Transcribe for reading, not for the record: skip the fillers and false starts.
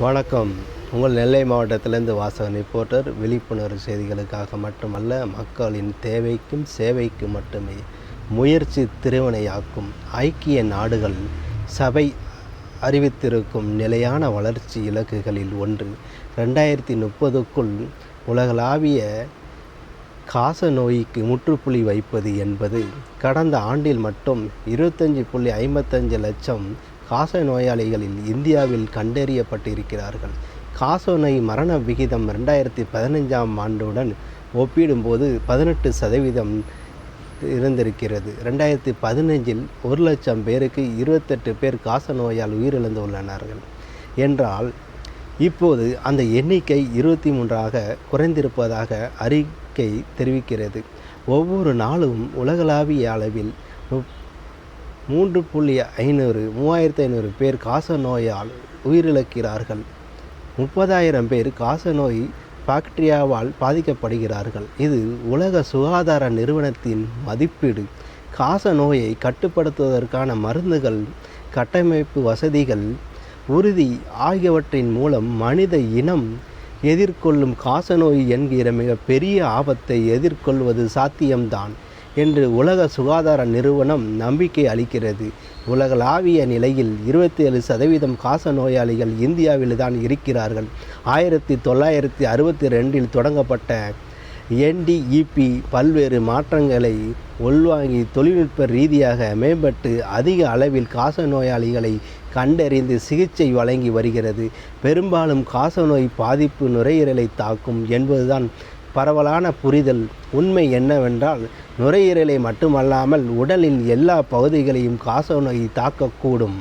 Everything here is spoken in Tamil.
வணக்கம். உங்கள் நெல்லை மாவட்டத்திலிருந்து வாசகன் ரிப்போர்ட்டர். விழிப்புணர்வு செய்திகளுக்காக மட்டுமல்ல, மக்களின் தேவைக்கும் சேவைக்கும் மட்டுமே முயற்சி திருவினையாக்கும். ஐக்கிய நாடுகள் சபை அறிவித்திருக்கும் நிலையான வளர்ச்சி இலக்குகளில் ஒன்று 2030க்குள் உலகளாவிய காச நோய்க்கு முற்றுப்புள்ளி வைப்பது என்பது. கடந்த ஆண்டில் மட்டும் 25.55 லட்சம் காச நோயாளிகளில் இந்தியாவில் கண்டறியப்பட்டிருக்கிறார்கள். காசநோய் மரண விகிதம் 2015ஆம் ஆண்டுடன் ஒப்பிடும்போது 18% இருந்திருக்கிறது. 2015இல் 1 லட்சம் பேருக்கு 28 பேர் காச நோயால் உயிரிழந்துள்ளனர்கள் என்றால், இப்போது அந்த எண்ணிக்கை 23ஆக குறைந்திருப்பதாக அறிக்கை தெரிவிக்கிறது. ஒவ்வொரு நாளும் உலகளாவிய அளவில் 3500 பேர் காச நோயால் உயிரிழக்கிறார்கள். 30,000 பேர் காச நோய் பாக்டீரியாவால் பாதிக்கப்படுகிறார்கள். இது உலக சுகாதார நிறுவனத்தின் மதிப்பீடு. காச நோயை கட்டுப்படுத்துவதற்கான மருந்துகள், கட்டமைப்பு வசதிகள், உறுதி ஆகியவற்றின் மூலம் மனித இனம் எதிர்கொள்ளும் காசநோய் என்கிற மிகப்பெரிய ஆபத்தை எதிர்கொள்வது சாத்தியம்தான் என்று உலக சுகாதார நிறுவனம் நம்பிக்கை அளிக்கிறது. உலகளாவிய நிலையில் 27% காச நோயாளிகள் இந்தியாவில்தான் இருக்கிறார்கள். 1962இல் தொடங்கப்பட்ட NDEP பல்வேறு மாற்றங்களை உள்வாங்கி தொழில்நுட்ப ரீதியாக மேம்பட்டு அதிக அளவில் காச நோயாளிகளை கண்டறிந்து சிகிச்சை வழங்கி வருகிறது. பெரும்பாலும் காசநோய் பாதிப்பு நுரையீரலை தாக்கும் என்பதுதான் பரவலான புரிதல். உண்மை என்னவென்றால், நுரையீரலை மட்டுமல்லாமல் உடலில் எல்லா பகுதிகளையும் காசநோய் தாக்கக்கூடும்.